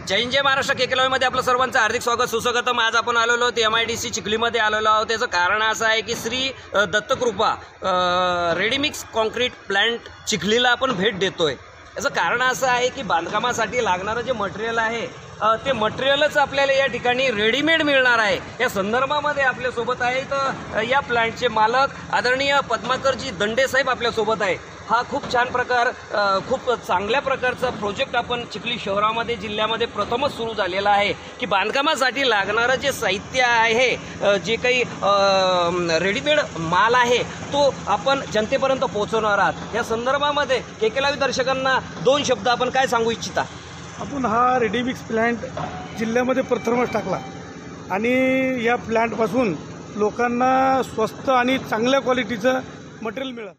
जय हिंद जय महाराष्ट्र केकेलावीमध्ये आपलं सर्वांचं हार्दिक स्वागत सुस्वागतम। आज आपण आलेलो आहोत MIDC चिखलीमध्ये आलेलो आहोत। त्याचं कारण असं आहे की Shri Dattakrupa ready mix concrete plant चिखलीला आपण भेट देतोय। याचं कारण असं आहे की बांधकामासाठी लागणारं जे मटेरियल आहे ते मटेरियलच आपल्याला या ठिकाणी रेडीमेड मिळणार आहे। या संदर्भामध्ये आपल्यासोबत आहेत या प्लांटचे मालक आदरणीय पद्माकरजी दंडे साहेब आपल्यासोबत आहे। हा खूप छान प्रकार खूप चांगल्या प्रकारचा प्रोजेक्ट आपण चिखली शहरामध्ये जिल्ह्यामध्ये प्रथमच सुरू झालेला आहे की बांधकामासाठी लागणारं जे साहित्य आहे जे काही रेडीमेड माल आहे तो आपण जनतेपर्यंत पोहोचवणार आहात। या संदर्भामध्ये केकेलावी दर्शकांना दोन शब्द आपण काय सांगू इच्छिता? आपण हा रेडीमिक्स प्लांट जिल्ह्यामध्ये प्रथमच टाकला आणि या प्लांटपासून लोकांना स्वस्त आणि चांगल्या क्वालिटीचं मटेरियल मिळतं,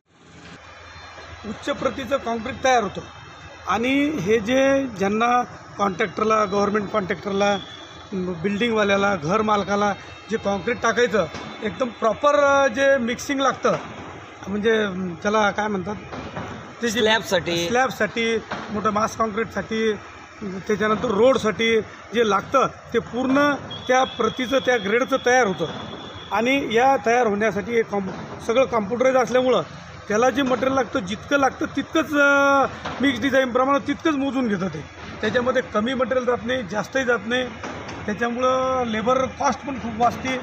उच्च प्रतीचं कॉन्क्रीट तयार होतं आणि हे जे ज्यांना कॉन्ट्रॅक्टरला गव्हर्नमेंट कॉन्ट्रॅक्टरला बिल्डिंगवाल्याला घर मालकाला जे कॉन्क्रीट टाकायचं एकदम प्रॉपर जे मिक्सिंग लागतं म्हणजे त्याला काय म्हणतात ते स्लॅबसाठी मोठं मास कॉन्क्रीटसाठी त्याच्यानंतर रोडसाठी जे लागतं ते पूर्ण त्या प्रतीचं त्या ग्रेडचं तयार होतं आणि या तयार होण्यासाठी हे सगळं कॉम्प्युटराईज असल्यामुळं त्याला जे मटेरियल लागतं जितकं लागतं तितकंच मिक्स डिझाईनप्रमाणे तितकंच मोजून घेतं ते। त्याच्यामध्ये कमी मटेरियल जात नाही जास्तही जात नाही, त्याच्यामुळं लेबर कॉस्ट पण खूप वाचते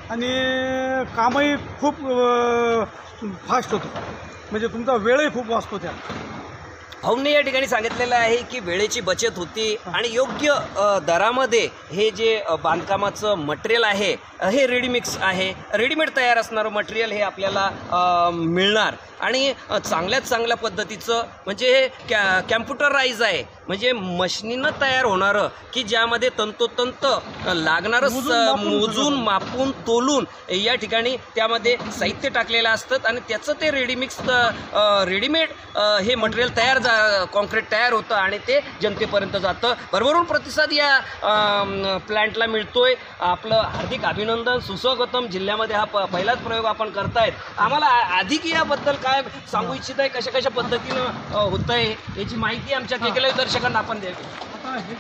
आणि कामही खूप फास्ट होतं, म्हणजे तुमचा वेळही खूप वाचतो त्या। भाऊंनी या ठिकाणी सांगितलेलं आहे की वेळेची बचत होती आणि योग्य दरामध्ये हे जे बांधकामाचं मटेरियल आहे हे रेडीमिक्स आहे, रेडीमेड तयार असणारं मटेरियल हे आपल्याला मिळणार आणि चांगल्यात चांगल्या पद्धतीचं म्हणजे हे कॅम्प्युटराईज आहे, म्हणजे मशिनीनं तयार होणारं की ज्यामध्ये तंतोतंत लागणारं मोजून मापून तोलून या ठिकाणी त्यामध्ये साहित्य टाकलेलं असतं आणि त्याचं ते रेडीमेड हे मटेरियल तयार कॉन्क्रीट तयार होतं आणि ते जनतेपर्यंत जातं। भरभरून प्रतिसाद या प्लांटला मिळतोय। आपलं हार्दिक अभिनंदन, सुस्वागतम। जिल्ह्यामध्ये हा पहिलाच प्रयोग आपण करतायत। आम्हाला अधिक याबद्दल काय सांगू इच्छित आहे, कशा कशा पद्धतीनं होत आहे याची माहिती आमच्या केकेलावी दर्शकांना आपण द्यावी। आता हे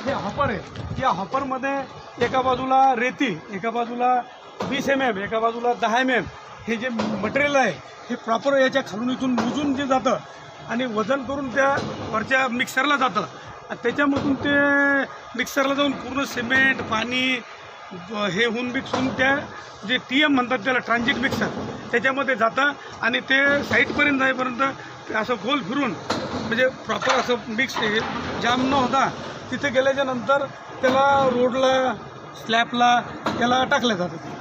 जे हॉपर आहे या हॉपरमध्ये एका बाजूला रेती, एका बाजूला 20 mm, एका बाजूला 10 mm हे जे मटेरियल आहे हे प्रॉपर याच्या खालून इथून मोजून जे जातं आणि वजन करून त्या वरच्या मिक्सरला जातं। त्याच्यामधून ते मिक्सरला जाऊन पूर्ण सिमेंट पाणी हे होऊन मिक्स होऊन त्या जे TM म्हणतात त्याला ट्रान्झिट मिक्सर त्याच्यामध्ये जातं आणि ते साईडपर्यंत जाईपर्यंत असं गोल फिरून म्हणजे प्रॉपर असं मिक्स जाम न होता तिथे गेल्याच्या नंतर त्याला रोडला स्लॅबला त्याला टाकलं जातं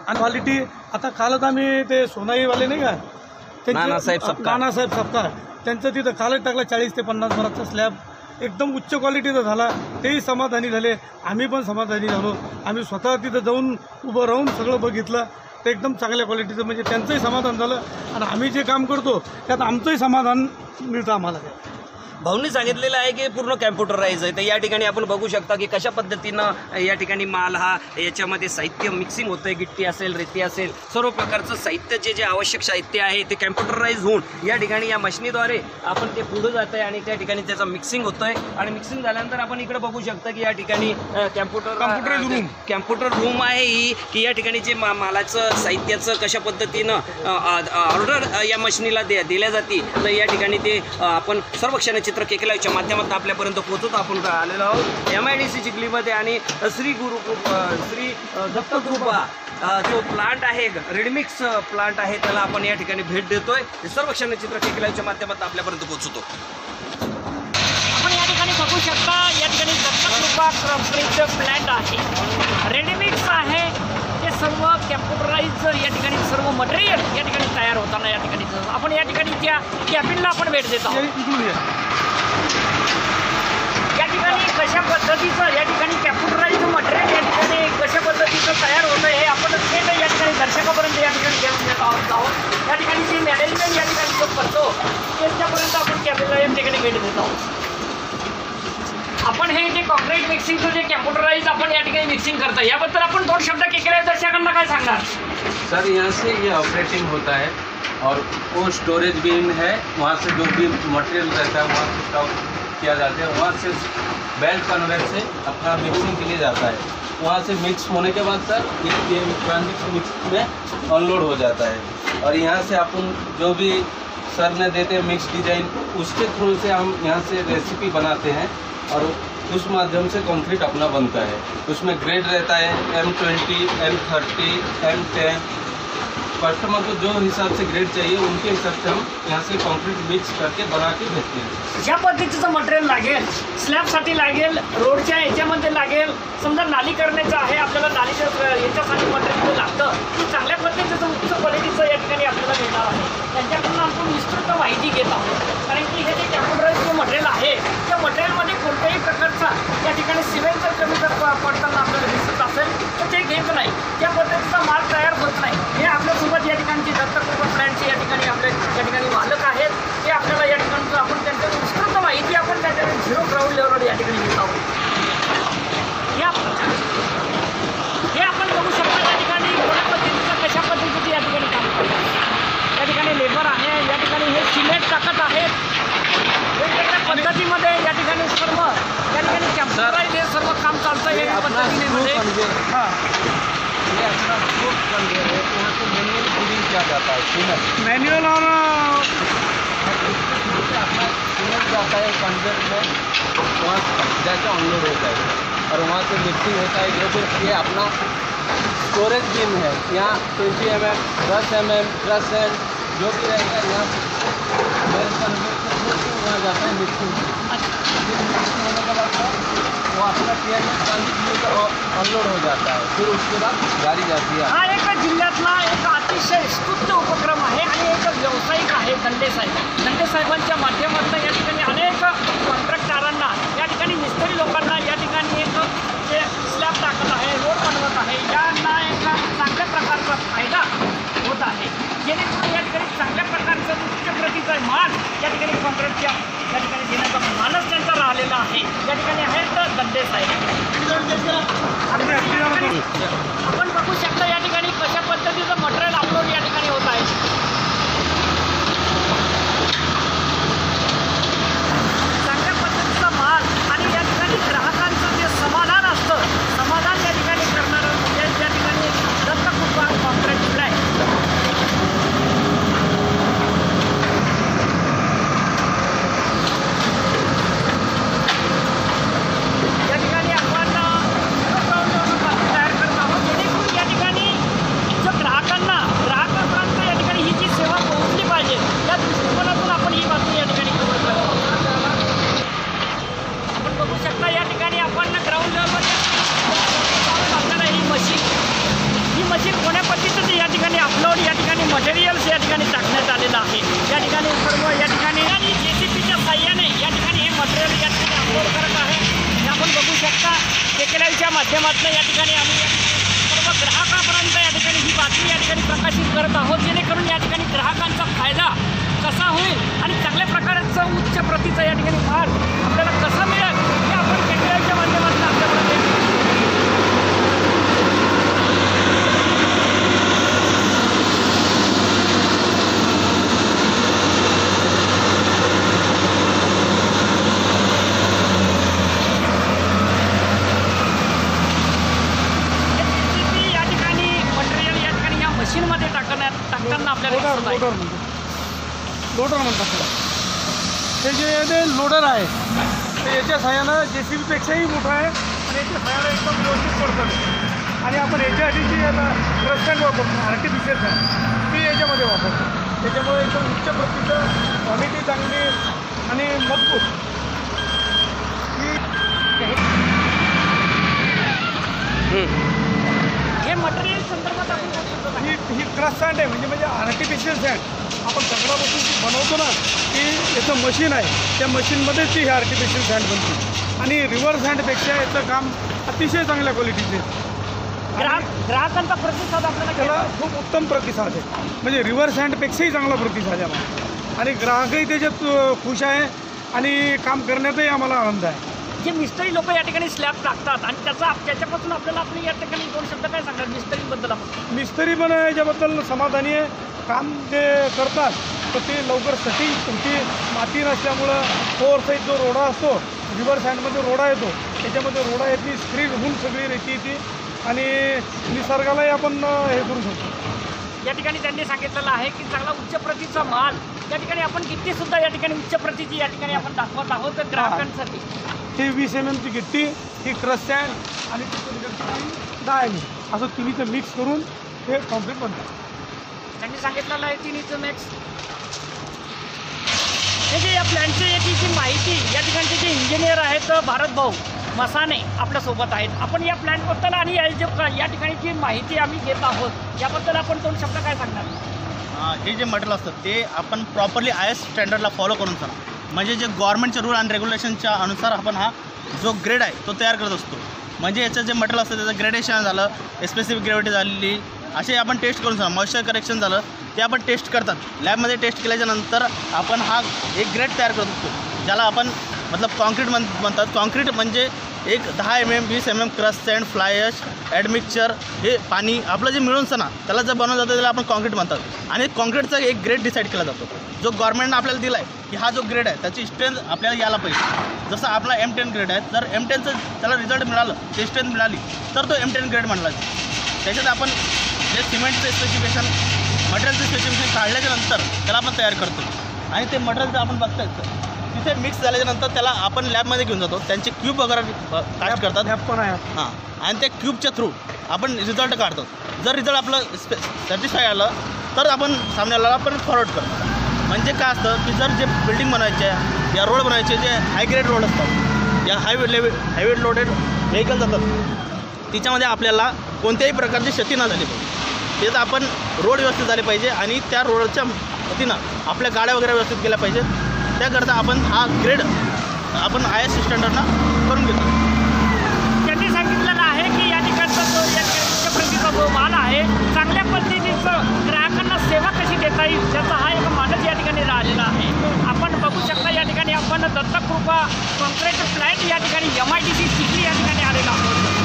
आणि क्वालिटी। आता कालच आम्ही ते सोनाईवाले नाही का नानासाहेब सपकाळ त्यांचं तिथं कालच टाकलं 40 ते 50 भराचा स्लॅब एकदम उच्च क्वालिटीचा झाला, तेही समाधानी झाले, आम्ही पण समाधानी झालो। आम्ही स्वतः तिथं जाऊन उभं राहून सगळं बघितलं ते एकदम चांगल्या क्वालिटीचं, म्हणजे त्यांचंही समाधान झालं आणि आम्ही जे काम करतो त्यात आमचंही समाधान मिळतं आम्हाला। भाऊंनी सांगितलेलं आहे की पूर्ण कॅम्प्युटराईज आहे। तर या ठिकाणी आपण बघू शकता की कशा पद्धतीनं या ठिकाणी माल हा याच्यामध्ये साहित्य मिक्सिंग होतं आहे, गिट्टी असेल रेती असेल सर्व प्रकारचं साहित्य जे आवश्यक साहित्य आहे ते कॅम्प्युटराईज होऊन या ठिकाणी या मशिनीद्वारे आपण ते पुढं जात आहे आणि त्या ठिकाणी त्याचं मिक्सिंग होतं आहे आणि मिक्सिंग झाल्यानंतर आपण इकडे बघू शकता की या ठिकाणी कॅम्प्युटर रूम आहे ही की या ठिकाणी जे मालाचं साहित्याचं कशा पद्धतीनं ऑर्डर या मशिनीला दिल्या जाते तर या ठिकाणी ते आपण सर्व क्षण चित्र केकेलावीच्या माध्यमातून आपल्यापर्यंत पोहोचवतो। आपण आलेलो आहोत MIDC चिखलीमध्ये आणि श्री दत्तकृपा जो प्लांट आहे रेडीमिक्स प्लांट आहे त्याला आपण या ठिकाणी भेट देतोय। सर्व क्षण चित्र केकेलावीच्या माध्यमातून आपल्यापर्यंत पोहोचवतो। आपण या ठिकाणी बघू शकता या ठिकाणी दत्तकृपा कॉन्क्रीट प्लांट आहे, रेडीमिक्स आहे, ते सर्व कॅम्प्युटराईज या ठिकाणी सर्व मटेरियल या ठिकाणी तयार होताना या ठिकाणी आपण या ठिकाणी त्या कॅबिनला आपण भेट देत आहोत। या ठिकाणी कशा पद्धतीचं या ठिकाणी कॅम्प्युटराईज मटेरियल या ठिकाणी कशा पद्धतीचं तयार होतं हे आपण थेट या ठिकाणी दर्शकापर्यंत या ठिकाणी घेऊन येत आहोत। या ठिकाणी जी मॅनेजमेंट या ठिकाणी जो करतो त्याच्यापर्यंत आपण कॅबिनला या ठिकाणी भेट देत आहोत। आपण हे जे कॉन्क्रीट मिक्सिंगचं जे कॅम्प्युटराइज आपण या ठिकाणी मिक्सिंग करतो याबद्दल आपण दोन शब्द केकेलावी दर्शकांना काय सांगणार? सर यहाँ से ये ऑपरेटिंग होता है और वो स्टोरेज बिन है, वहाँ से जो भी मटेरियल रहता है वहाँ से किया जाता है, वहाँ से बेल्ट कन्वेयर से अपना मिक्सिंग के लिए जाता है। वहाँ से मिक्स होने के बाद सर ये मिक्स में अनलोड हो जाता है और यहाँ से अपन जो भी सर ने देते हैं मिक्स डिजाइन, उसके थ्रू से हम यहाँ से रेसिपी बनाते हैं और उस माध्यम से कंक्रीट अपना बनता है। उसमें ग्रेड रहता है M20, M30, M10। कस्टमर को जो हिसाब से ग्रेड चाहिए उनके हिसाब से हम यहाँ से कंक्रीट मिक्स करके बना के भेजते हैं। ज्या पद्धतीचं मटेरियल लागेल, स्लॅबसाठी लागेल, रोडच्या याच्यामध्ये लागेल, समजा नाली करण्याचं आहे, आपल्याला नालीच्या याच्यासाठी मटेरियल लागतं, की चांगल्या पद्धतीचं उच्च क्वालिटीचं या ठिकाणी आपल्याला मिळणार आहे। त्यांच्याकडून आपण विस्तृत माहिती घेत आहोत, कारण की हे जे कॅम्प्युटराइज जे मटेरियल आहे त्या मटेरियलमध्ये कोणत्याही प्रकारचा या ठिकाणी सिमेंट जर कमी जर पडताना आपल्याला दिसत असेल तर ते घेत नाही, त्या पद्धतीचा माल तयार होत नाही। हे आपल्यासोबत या ठिकाणी दत्तकुपर प्लॅन्टचे या ठिकाणी आपले या ठिकाणी मालक आहेत, ते आपल्याला या ठिकाणी आपण त्यांच्या विस्तृत माहिती आपण त्या ठिकाणी झिरो ग्राउंड लेवलवर या ठिकाणी घेत आहोत। हे आपण बघू शकता या ठिकाणी कोणत्या पद्धतीचं कशा पद्धतीचं या ठिकाणी काम करतात। या ठिकाणी लेबर आहे, या ठिकाणी हे सिमेंट टाकत आहेत, वेगवेगळ्या पद्धतीमध्ये या ठिकाणी सर्व या ठिकाणी कॅम्प्युटराइज हे सर्व काम चालतं आहे या पद्धतीने। हां, ये अपना फ्रूट कन्वेयर है, यहाँ से मैनुअल फीडिंग किया जाता है सीमेंट। मॅन्युअल और अपना सीमेंट जाता है कन्वेयर में, वहाँ जाके अनलोड होता है और वहाँ से मिक्सिंग होता है। जो भी ये अपना स्टोरेज बिन है, यहाँ 20 mm, 10 mm, 10 cm जो भी रहेगा यहाँ बेल्ट कन्वेयर से वहाँ जाता है मिक्सिंग होने के बाद वो अपना ट्रेन में अनलोड हो जाता है, फिर उसके बाद गाड़ी जाती है। हा एक जिल्ह्यातला एक अतिशय स्तुत्य उपक्रम आहे आणि एक व्यावसायिक आहे दंडे साहेब। दंडे साहेबांच्या माध्यमातून या ठिकाणी अनेक कॉन्ट्रॅक्टरांना, या ठिकाणी मिस्त्री लोकांना या ठिकाणी एक जे स्लॅब टाकत आहे, रोड बनवत आहे, यांना एक चांगल्या प्रकारचा फायदा होत आहे, जेणेकरून या ठिकाणी चांगल्या प्रकारचं उच्च प्रतीचा माल या ठिकाणी कॉन्ट्रॅक्टच्या या ठिकाणी देण्याचा मानस त्यांचा राहिलेला आहे। या ठिकाणी आहेत दंडे साहेब। आपण बघू शकता या ठिकाणी कशा पद्धतीचं मटेरियल अपलोड या ठिकाणी होत आहे। चांगल्या पद्धतीचा माल आणि या ठिकाणी ग्राहकांचं जे समाधान असतं, समाधान या ठिकाणी करणारं म्हणजे या ठिकाणी दत्तकुपर कॉन्ट्रॅक्ट प्लॅन। या ठिकाणी आपण तयार करत आहोत, जेणेकरून या ठिकाणी जो ग्राहकांपर्यंत या ठिकाणी ही जी सेवा पोहोचली पाहिजे या दृष्टिकोनातून आपण ही बातमी या ठिकाणी कव्हर करतो। आपण बघू शकता या ठिकाणी आपण ग्राउंड लेवलवर आपल्याला ही मशीन कोण्या पद्धतीचं या ठिकाणी अपलोड या ठिकाणी मटेरियल्स या ठिकाणी टाकण्यात आलेलं आहे। या ठिकाणी सर्व या ठिकाणी आणि JCBच्या साह्याने या ठिकाणी हे मटेरियल या ठिकाणी अपलोड करत आहे। हे आपण बघू शकता टेकलेलच्या माध्यमातून या ठिकाणी आम्ही सर्व ग्राहकापर्यंत या ठिकाणी ही बातमी या ठिकाणी प्रकाशित करत आहोत, जेणेकरून या ठिकाणी ग्राहकांचा फायदा कसा होईल आणि चांगल्या प्रकारचं उच्च प्रतीचं या ठिकाणी माल आपल्याला कसा मिळेल हे आपण टेकलेलच्या माध्यमातून आपल्यापर्यंत मशीनमध्ये टाकताना आपल्याला दिसत आहे। लोडर म्हणतात त्याला। हे जे लोडर आहे ते याच्या साह्यानं JCBपेक्षाही मोठं आहे आणि याच्या साह्यानं एकदम व्यवस्थित पडतं आणि आपण याच्यासाठी जी आता रस्टँड वापरतो आर्टिफिशियल सँड ती याच्यामध्ये वापरतो। त्याच्यामुळे एकदम उच्च प्रतीचं क्वालिटी चांगली आणि मजबूत हे मटेरियल संदर्भात आपण ही क्रश सँड आहे, म्हणजे आर्टिफिशियल सँड आपण दगडापासून जी बनवतो ना की याचं मशीन आहे, त्या मशीनमध्येच ती ही आर्टिफिशियल सँड बनते आणि रिव्हर सँडपेक्षा याचं काम अतिशय चांगल्या क्वालिटीचे। ग्राहकांचा प्रतिसाद आपल्याला त्याला खूप उत्तम प्रतिसाद आहे, म्हणजे रिव्हर सँडपेक्षाही चांगला प्रतिसाद आहे आम्हाला आणि ग्राहकही त्याच्यात खुश आहे आणि काम करण्यातही आम्हाला आनंद आहे। जे मिस्त्री लोक या ठिकाणी स्लॅब टाकतात आणि त्याच्यापासून आपल्याला आपली या ठिकाणी 2 शब्द काय सांगणार मिस्त्रीबद्दल आपण? मिस्त्री पण याच्याबद्दल समाधानी आहे. काम जे करतात तर ते लवकर सटिंग होती. माती नसल्यामुळं फोअर जो रोडा असतो, रिव्हर साईडमध्ये रोडा येतो, त्याच्यामध्ये रोडा येते, स्क्रीन होऊन सगळी रेती येते आणि निसर्गालाही आपण हे करू शकतो. या ठिकाणी त्यांनी सांगितलेलं आहे की चांगला उच्च प्रतीचा माल या ठिकाणी आपण गिट्टीसुद्धा या ठिकाणी उच्च प्रतीची या ठिकाणी आपण दाखवत आहोत ग्राहकांसाठी. ही 20 mm ची गिट्टी, ही क्रश सँड आणि 10 mm असं तिन्हीचं मिक्स करून हे कॉम्प्लीट बनतं. त्यांनी सांगितलेलं आहे तिन्हीचं मिक्स. हे जे या प्लॅनची याची माहिती या ठिकाणचे जे इंजिनियर आहेत भारत भाऊ मसाने आपल्यासोबत आहेत. आपण या प्लॅनबद्दल आणि या ठिकाणी जी माहिती आम्ही घेत आहोत याबद्दल आपण 2 शब्द काय सांगणार? हे जे मटेरियल असतं ते आपण प्रॉपरली IS स्टँडर्डला फॉलो करून चालू, म्हणजे जे गव्हर्नमेंटचे रूल अँड रेग्युलेशनच्या अनुसार आपण हा जो ग्रेड आहे तो तयार करत असतो. म्हणजे याचं जे मटेरियल असतं त्याचं ग्रेडेशन झालं, स्पेसिफिक ग्रेव्हिटी झालेली, असे आपण टेस्ट करून झालं. मॉइश्चर करेक्शन झालं ते आपण टेस्ट करतात. लॅबमध्ये टेस्ट केल्याच्यानंतर आपण हा एक ग्रेड तयार करत असतो ज्याला आपण मतलब कॉन्क्रीट म्हणतात. कॉन्क्रीट म्हणजे एक 10 mm 20 mm crush sand, fly ash, admixture, हे पाणी आपलं जे मिळून ना त्याला जर बनवलं जातं त्याला आपण कॉन्क्रीट म्हणतात. आणि कॉन्क्रीटचा एक ग्रेड डिसाईड केला जातो जो गव्हर्नमेंटनं आपल्याला दिला आहे की हा जो ग्रेड आहे त्याची स्ट्रेंथ आपल्याला यायला पाहिजे. जसं आपला M10 ग्रेड आहे, जर M10चं त्याला रिझल्ट मिळालं, ते स्ट्रेंथ मिळाली तर तो M10 ग्रेड म्हणला जातो. त्याच्यात आपण जे सिमेंटचं स्पेसिफिकेशन, मटेरियलचं स्पेसिफिकेशन काढल्याच्यानंतर त्याला आपण तयार करतो. आणि ते मटेरियल आपण बघताय तिथे मिक्स झाल्याच्यानंतर त्याला आपण लॅबमध्ये घेऊन जातो. त्यांचे क्यूब वगैरे कास्ट करतात. लॅब पण आहे. हां, आणि त्या क्यूबच्या थ्रू आपण रिझल्ट काढतो. जर रिझल्ट आपलं सॅटिस्फाय आलं तर आपण सामन्याला आपण फॉरवर्ड करतो. म्हणजे काय असतं की जर जे बिल्डिंग बनायचे आहे या रोड बनायचे जे हाय ग्रेड रोड असतात, या हायवे लोडेड व्हेकल जातात, तिच्यामध्ये आपल्याला कोणत्याही प्रकारची क्षती न झाली पाहिजे. त्यात आपण रोड व्यवस्थित झाले पाहिजे आणि त्या रोडच्या वतीनं आपल्या गाड्या वगैरे व्यवस्थित केल्या पाहिजेत. त्याकरता आपण हा ग्रेड आपण IS स्टँडर्डला करून घेतो. त्यांनी सांगितलेलं आहे की या ठिकाणचा जो या उच्च प्रतीचा जो माल आहे चांगल्या पद्धतीचं ग्राहकांना सेवा कशी देता येईल त्याचा हा एक मानच या ठिकाणी राहिलेला आहे. आपण बघू शकता या ठिकाणी आपण दत्तकृपा कॉन्क्रीट प्लॅन्ट या ठिकाणी MIDC चिखली या ठिकाणी आलेला आहोत.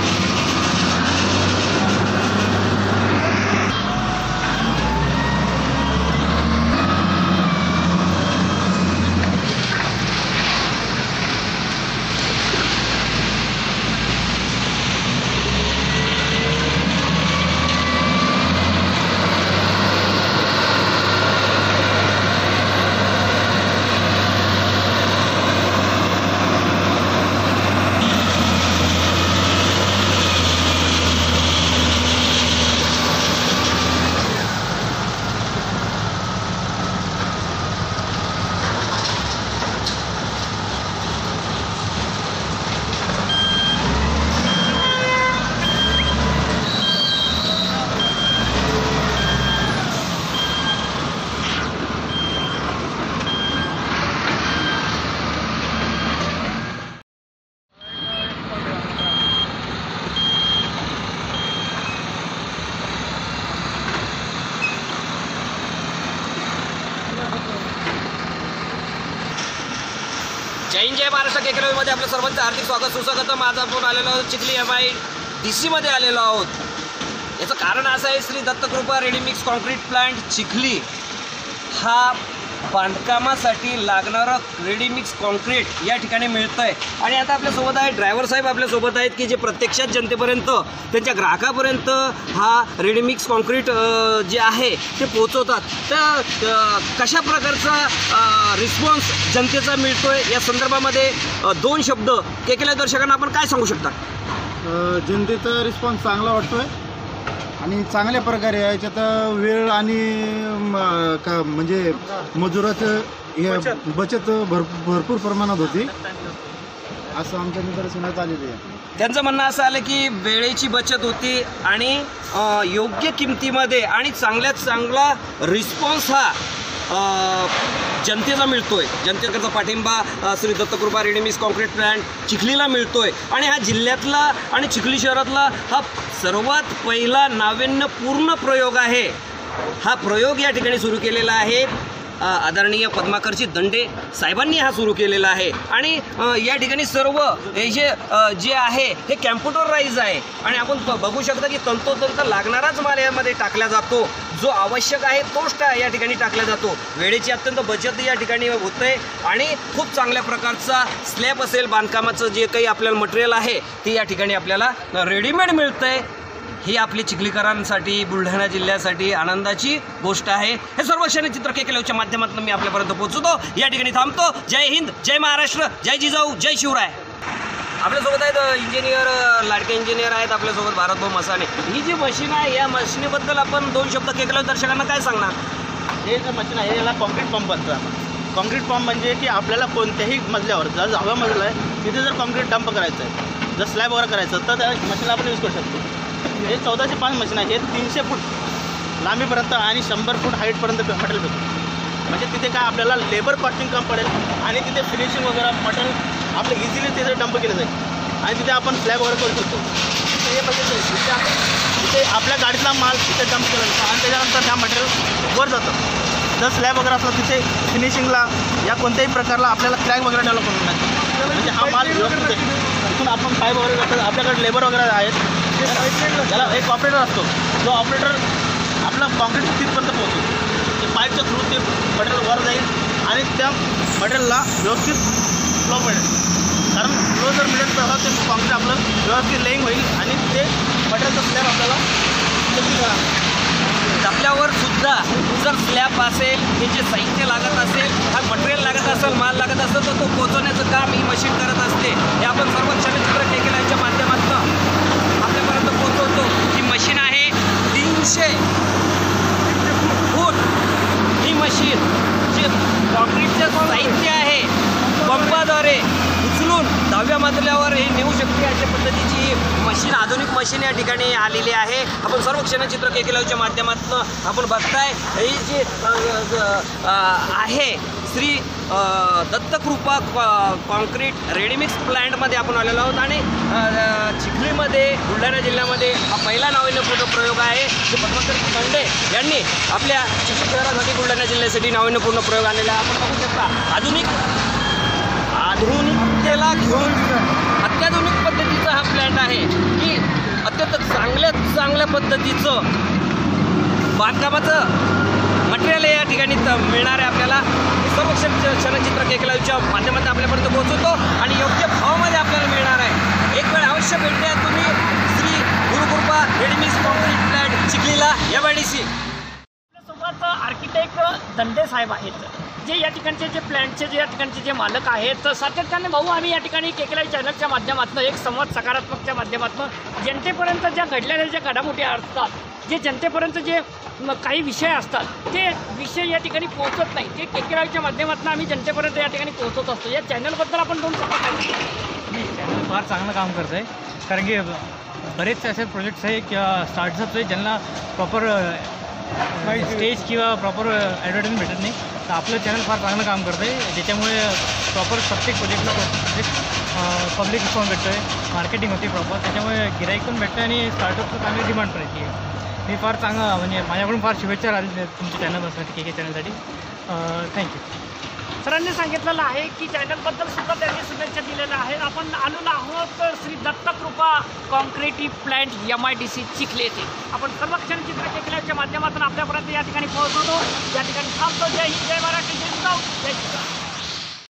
जय महाराष्ट्र केकरमध्ये आपलं सर्वांचं हार्दिक स्वागत सुस्वागत. आज आपण आलेलो आहोत चिखली MIDCमध्ये आलेलो आहोत. याचं कारण असं आहे Shri Dattakrupa ready mix concrete plant Chikhli हा बांधकामासाठी लागणारं रेडीमिक्स कॉन्क्रीट या ठिकाणी मिळतं आहे. आणि आता आपल्यासोबत आहे ड्रायव्हर साहेब आपल्यासोबत आहेत की जे प्रत्यक्षात जनतेपर्यंत त्यांच्या ग्राहकापर्यंत हा रेडीमिक्स कॉन्क्रीट जे आहे ते पोहोचवतात. तर कशा प्रकारचा रिस्पॉन्स जनतेचा मिळतो आहे या संदर्भामध्ये 2 शब्द केलेल्या दर्शकांना आपण काय सांगू शकता? जनतेचा रिस्पॉन्स चांगला वाटतो आहे आणि चांगल्या प्रकारे याच्यात वेळ आणि म्हणजे मजुराचं बचत भरपूर प्रमाणात होती असं आमच्या निदर्शनात आलेलं आहे. त्यांचं म्हणणं असं आलं की वेळेची बचत होती आणि योग्य किमतीमध्ये आणि चांगल्यात चांगला रिस्पॉन्स हा जनतेचा मिळतोय. जनतेकरता पाठिंबा Shri Dattakrupa ready mix concrete plant चिखलीला मिळतोय. आणि हा जिल्ह्यातला आणि चिखली शहरातला हा सर्वात पहिला नाविन्यपूर्ण प्रयोग आहे. हा प्रयोग या ठिकाणी सुरू केलेला आहे आदरणीय पद्माकरजी दंडे साहेबांनी हा सुरू केलेला आहे आणि या ठिकाणी सर्व हे जे आहे हे कॅम्प्युटराईज आहे आणि आपण बघू शकता की तंतोतंत लागणाराच माल यामध्ये टाकला जातो, जो आवश्यक आहे तोच या ठिकाणी टाकला जातो. वेळेची अत्यंत बचत या ठिकाणी होते आणि खूप चांगल्या प्रकारचा स्लॅब असेल, बांधकामाचं जे काही आपल्याला मटेरियल आहे ते या ठिकाणी आपल्याला रेडीमेड मिळतंय. ही आपली चिखलीकरांसाठी, बुलढाणा जिल्ह्यासाठी आनंदाची गोष्ट आहे. हे सर्व क्षणचित्र केकेलच्या माध्यमातून मी आपल्यापर्यंत पोहोचतो. या ठिकाणी थांबतो. जय हिंद, जय महाराष्ट्र, जय जिजाऊ, जय शिवराय. आपल्यासोबत आहेत इंजिनियर, लाडके इंजिनियर आहेत आपल्यासोबत भारतभाऊ मसाने. ही जी मशीन आहे या मशीनीबद्दल आपण 2 शब्द केकेल दर्शकांना काय सांगणार? हे जे मशीन आहे याला कॉन्क्रीट पंप म्हणतो आपण. कॉन्क्रीट पंप म्हणजे की आपल्याला कोणत्याही मजल्यावर जर हवा मजला आहे तिथे जर कॉन्क्रीट डंप करायचं आहे, जर स्लॅब वगैरे करायचं तर त्या मशीनला आपण यूज करू शकतो. हे 1405 मशीन आहे. हे 300 फूट लांबीपर्यंत आणि 100 फूट हाईटपर्यंत मटेरियल भेटतो. म्हणजे तिथे काय आपल्याला लेबर कॉस्टिंग कम पडेल आणि तिथे फिनिशिंग वगैरे मटेरियल आपलं इझिली तिथे डंप केलं जाईल आणि तिथे आपण स्लॅब वगैरे करू शकतो. हे बघितलं तिथे आपल्या गाडीतला माल तिथे डंप केला जातो आणि त्याच्यानंतर त्या मटेरियल वर जातं. जर स्लॅब वगैरे असला तिथे फिनिशिंगला या कोणत्याही प्रकारला आपल्याला क्रॅक वगैरे डेव्हलप करून नाही. म्हणजे हा माल व्यवस्थित आहे. तिथून आपण पाईप वगैरे जातात. आपल्याकडे लेबर वगैरे आहेत. त्याला एक ऑपरेटर असतो, जो ऑपरेटर आपला कॉन्क्रीट तिथपर्यंत पोहोचतो. ते पाईपच्या थ्रू ते मटेरियल वर जाईल आणि त्या मटेरियलला व्यवस्थित फ्लो मिळेल. कारण फ्लो जर मिळेल तर ते कॉन्क्रीट आपलं व्यवस्थित लेईंग होईल आणि ते मटेरियलचा स्लॅब आपल्याला आपल्यावर सुद्धा जर स्लॅब असेल, हे जे साहित्य लागत असेल, हा मटेरियल लागत असेल, माल लागत असेल तर तो पोहोचवण्याचं काम ही मशीन करत असते. हे आपण सर्व क्षणचित्र केकेलच्या माध्यमातून आपल्यापर्यंत पोहोचवतो. ही मशीन आहे 300 फूट. ही मशीन जे कॉन्क्रीटचं साहित्य आहे पंपाद्वारे उचलून 10व्या मजल्यावर हे नेऊ शकते अशा पद्धतीची ही मशीन, आधुनिक मशीन या ठिकाणी आलेली आहे. आपण सर्व क्षणचित्र केकेलच्या माध्यमातून आपण बघताय. ही जी आहे श्री दत्तकृपा कॉन्क्रीट रेडीमिक्स प्लॅन्टमध्ये आपण आलेलो आहोत आणि चिखलीमध्ये, बुलढाणा जिल्ह्यामध्ये हा पहिला नाविन्यपूर्ण प्रयोग आहे. जे पद्माकरजी दंडे यांनी आपल्या चिखली शहरासाठी, बुलढाणा जिल्ह्यासाठी नाविन्यपूर्ण प्रयोग आणलेला आहे. आपण बघू शकता आधुनिकतेला घेऊन अत्याधुनिक पद्धतीचा हा प्लॅन्ट आहे की अत्यंत चांगल्या पद्धतीचं बांधकामाचं मटेरियल या ठिकाणी मिळणार आहे आपल्याला. सर्व क्षणचित्र केकेलच्या माध्यमातून आपल्यापर्यंत पोहोचवतो आणि योग्य भावामध्ये आपल्याला मिळणार आहे. एक वेळ अवश्य भेटूया तुम्ही Shri Gurukrupa readymix concrete plant चिखलीला MIDC. आपल्यासोबत आर्किटेक्ट दंडे साहेब आहेत, जे या ठिकाणचे जे प्लॅन्टचे जे या ठिकाणचे जे मालक आहेत. सातत्याने भाऊ आम्ही या ठिकाणी केकेल चॅनलच्या माध्यमातून एक संवाद सकारात्मकच्या माध्यमातून जनतेपर्यंत ज्या घडलेल्या ज्या घडामोडी असतात, जे जनतेपर्यंत जे काही विषय असतात ते विषय या ठिकाणी पोहोचत नाही, ते केकेलच्या माध्यमातून आम्ही जनतेपर्यंत या ठिकाणी पोहोचत असतो. या चॅनलबद्दल आपण 2 शब्द सांगितले. चॅनल फार चांगलं काम करत आहे, कारण की बरेचसे असे प्रोजेक्ट्स आहे किंवा स्टार्टअप्स आहे ज्यांना प्रॉपर स्टेज किंवा प्रॉपर ॲडव्हर्टाइजमेंट भेटत नाही. तर आपलं चॅनल फार चांगलं काम करतं आहे, ज्याच्यामुळे प्रॉपर प्रत्येक प्रोजेक्टला पब्लिक रिस्पॉन्स भेटतो आहे, मार्केटिंग होते प्रॉपर, त्याच्यामुळे गिराईक पण भेटतं आणि स्टार्टअपचं चांगली डिमांड पण येते. मी फार चांगलं म्हणजे माझ्याकडून फार शुभेच्छा राहिली तुमच्या चॅनलसाठी, KK चॅनलसाठी. थँक्यू. सरांनी सांगितलेलं आहे की चॅनलबद्दल सुद्धा त्यांनी शुभेच्छा दिलेल्या आहेत. आपण आलेलो आहोत Shri Dattakrupa concrete plant MIDC Chikhli येथे. आपण सर्व क्षणचित्र केकेलच्या माध्यमातून आपल्यापर्यंत या ठिकाणी पोहोचवतो. या ठिकाणी थांबतो. जय हिंद, जय महाराष्ट्र, जय जिजाऊ, जय शिवराय.